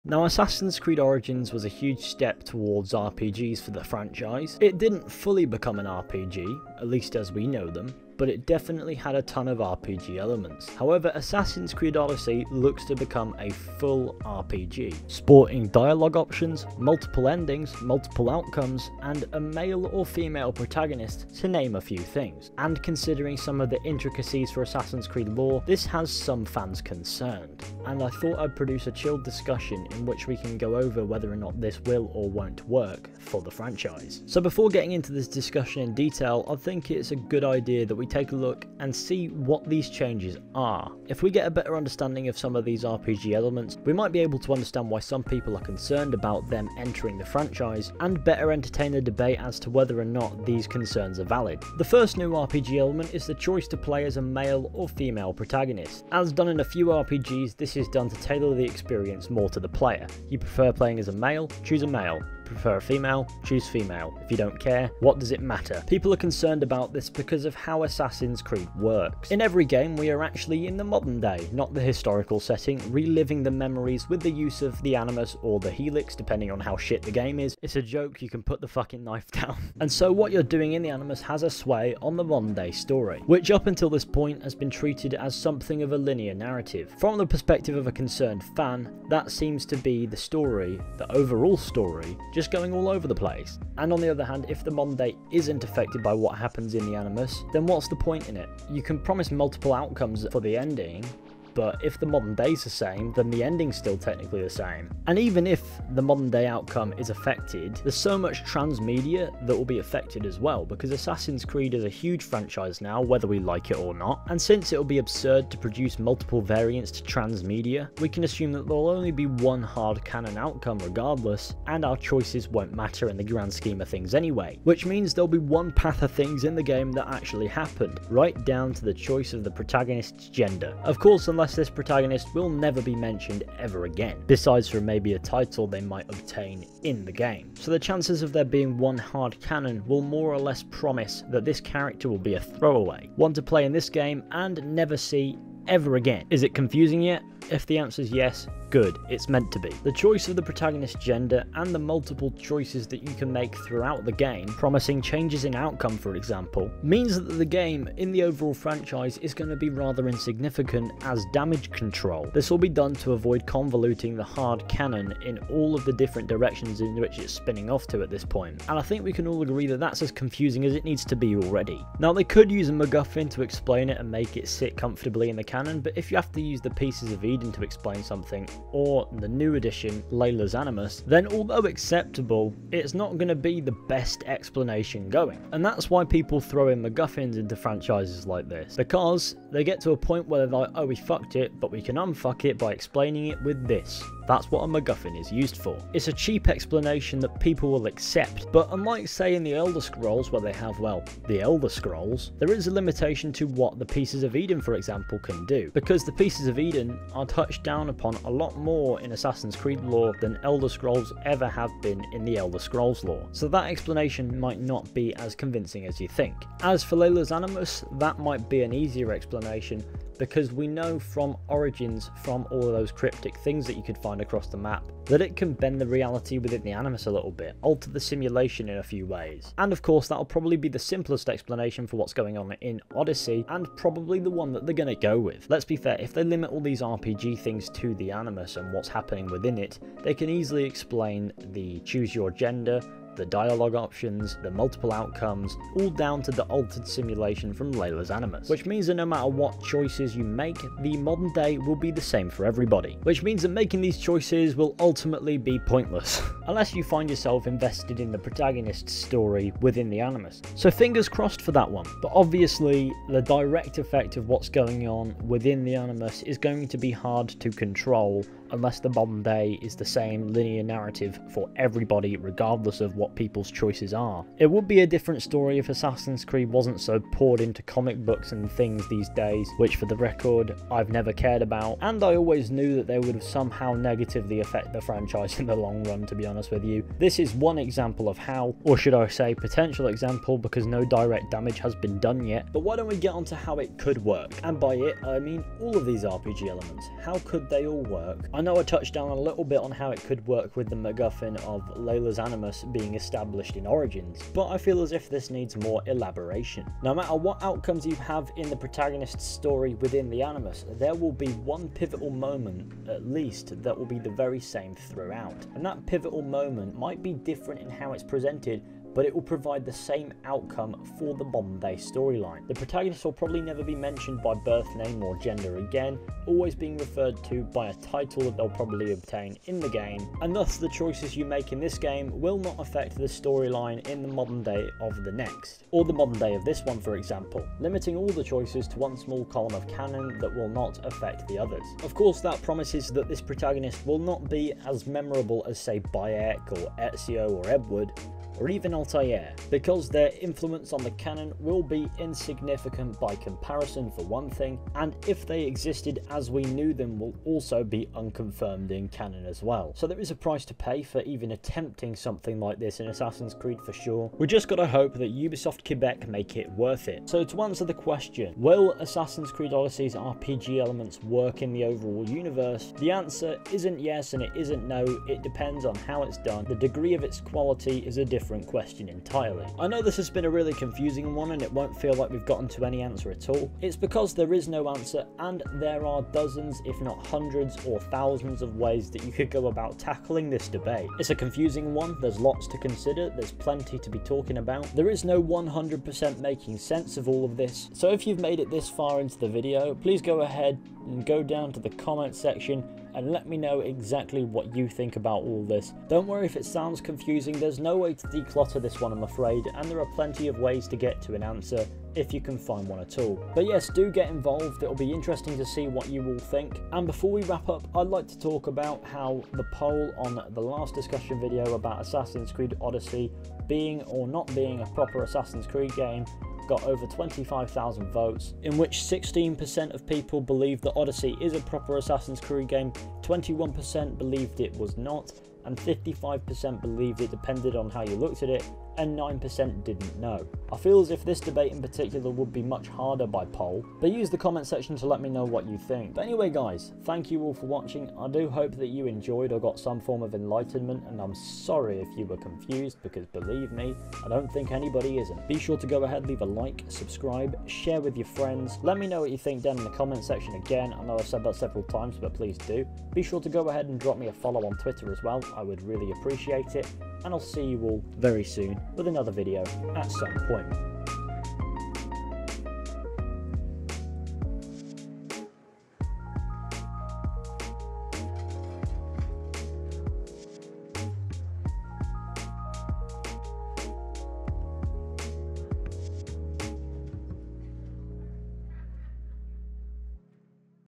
Now, Assassin's Creed Origins was a huge step towards RPGs for the franchise. It didn't fully become an RPG, at least as we know them, but it definitely had a ton of RPG elements. However, Assassin's Creed Odyssey looks to become a full RPG, sporting dialogue options, multiple endings, multiple outcomes, and a male or female protagonist, to name a few things. And considering some of the intricacies for Assassin's Creed lore, this has some fans concerned, and I thought I'd produce a chilled discussion in which we can go over whether or not this will or won't work for the franchise. So before getting into this discussion in detail, I think it's a good idea that we take a look and see what these changes are. If we get a better understanding of some of these RPG elements, we might be able to understand why some people are concerned about them entering the franchise, and better entertain the debate as to whether or not these concerns are valid. The first new RPG element is the choice to play as a male or female protagonist. As done in a few RPGs, this is done to tailor the experience more to the player. You prefer playing as a male? Choose a male. Prefer a female? Choose female. If you don't care, what does it matter? People are concerned about this because of how Assassin's Creed works. In every game, we are actually in the modern day, not the historical setting, reliving the memories with the use of the Animus or the Helix, depending on how shit the game is. It's a joke, you can put the fucking knife down. And so what you're doing in the Animus has a sway on the modern day story, which up until this point has been treated as something of a linear narrative. From the perspective of a concerned fan, that seems to be the story, the overall story, just going all over the place. And on the other hand, if the modern day isn't affected by what happens in the Animus, then what's the point in it? You can promise multiple outcomes for the ending, but if the modern day's the same, then the ending's still technically the same. And even if the modern day outcome is affected, there's so much transmedia that will be affected as well, because Assassin's Creed is a huge franchise now, whether we like it or not, and since it will be absurd to produce multiple variants to transmedia, we can assume that there'll only be one hard canon outcome regardless, and our choices won't matter in the grand scheme of things anyway, which means there'll be one path of things in the game that actually happened, right down to the choice of the protagonist's gender. Of course, unless this protagonist will never be mentioned ever again, besides for maybe a title they might obtain in the game. So the chances of there being one hard canon will more or less promise that this character will be a throwaway, one to play in this game and never see ever again. Is it confusing yet? If the answer is yes, good, it's meant to be. The choice of the protagonist's gender and the multiple choices that you can make throughout the game, promising changes in outcome for example, means that the game in the overall franchise is going to be rather insignificant as damage control. This will be done to avoid convoluting the hard canon in all of the different directions in which it's spinning off to at this point, and I think we can all agree that that's as confusing as it needs to be already. Now they could use a MacGuffin to explain it and make it sit comfortably in the canon, but if you have to use the pieces of Eden to explain something, or the new edition, Layla's Animus, then although acceptable, it's not going to be the best explanation going. And that's why people throw in MacGuffins into franchises like this, because they get to a point where they're like, oh, we fucked it, but we can unfuck it by explaining it with this. That's what a MacGuffin is used for. It's a cheap explanation that people will accept, but unlike say in the Elder Scrolls where they have, well, the Elder Scrolls, there is a limitation to what the Pieces of Eden, for example, can do, because the Pieces of Eden are touched down upon a lot more in Assassin's Creed lore than Elder Scrolls ever have been in the Elder Scrolls lore, so that explanation might not be as convincing as you think. As for Layla's Animus, that might be an easier explanation, because we know from Origins, from all of those cryptic things that you could find across the map, that it can bend the reality within the Animus a little bit, alter the simulation in a few ways. And of course that'll probably be the simplest explanation for what's going on in Odyssey, and probably the one that they're going to go with. Let's be fair, if they limit all these RPG things to the Animus and what's happening within it, they can easily explain the choose your gender, the dialogue options, the multiple outcomes, all down to the altered simulation from Layla's Animus, which means that no matter what choices you make, the modern day will be the same for everybody, which means that making these choices will ultimately be pointless, unless you find yourself invested in the protagonist's story within the Animus. So fingers crossed for that one, but obviously the direct effect of what's going on within the Animus is going to be hard to control unless the modern day is the same linear narrative for everybody regardless of what people's choices are. It would be a different story if Assassin's Creed wasn't so poured into comic books and things these days, which for the record I've never cared about, and I always knew that they would somehow negatively affect the franchise in the long run, to be honest with you. This is one example of how, or should I say potential example, because no direct damage has been done yet, but why don't we get on to how it could work? And by it I mean all of these RPG elements. How could they all work I know I touched down a little bit on how it could work with the MacGuffin of Layla's animus being established in Origins, but I feel as if this needs more elaboration. No matter what outcomes you have in the protagonist's story within the animus, there will be one pivotal moment, at least, that will be the very same throughout. And that pivotal moment might be different in how it's presented, but it will provide the same outcome for the modern day storyline. The protagonist will probably never be mentioned by birth name or gender again, always being referred to by a title that they'll probably obtain in the game, and thus the choices you make in this game will not affect the storyline in the modern day of the next, or the modern day of this one for example, limiting all the choices to one small column of canon that will not affect the others. Of course that promises that this protagonist will not be as memorable as say Bayek or Ezio or Edward, or even Altair, because their influence on the canon will be insignificant by comparison for one thing, and if they existed as we knew them will also be unconfirmed in canon as well. So there is a price to pay for even attempting something like this in Assassin's Creed for sure. We just gotta hope that Ubisoft Quebec make it worth it. So to answer the question, will Assassin's Creed Odyssey's RPG elements work in the overall universe? The answer isn't yes and it isn't no, it depends on how it's done. The degree of its quality is a different question entirely. I know this has been a really confusing one and it won't feel like we've gotten to any answer at all. It's because there is no answer and there are dozens if not hundreds or thousands of ways that you could go about tackling this debate. It's a confusing one, there's lots to consider, there's plenty to be talking about. There is no 100% making sense of all of this, so if you've made it this far into the video, please go ahead and go down to the comment section and let me know exactly what you think about all this. Don't worry if it sounds confusing, there's no way to declutter this one I'm afraid, and there are plenty of ways to get to an answer if you can find one at all. But yes, do get involved, it'll be interesting to see what you all think. And before we wrap up, I'd like to talk about how the poll on the last discussion video about Assassin's Creed Odyssey being or not being a proper Assassin's Creed game got over 25,000 votes, in which 16% of people believed that Odyssey is a proper Assassin's Creed game, 21% believed it was not, and 55% believed it depended on how you looked at it, and 9% didn't know. I feel as if this debate in particular would be much harder by poll, but use the comment section to let me know what you think. But anyway guys, thank you all for watching. I do hope that you enjoyed or got some form of enlightenment, and I'm sorry if you were confused, because believe me, I don't think anybody isn't. Be sure to go ahead, leave a like, subscribe, share with your friends. Let me know what you think down in the comment section again. I know I've said that several times, but please do. Be sure to go ahead and drop me a follow on Twitter as well. I would really appreciate it. And I'll see you all very soon with another video at some point.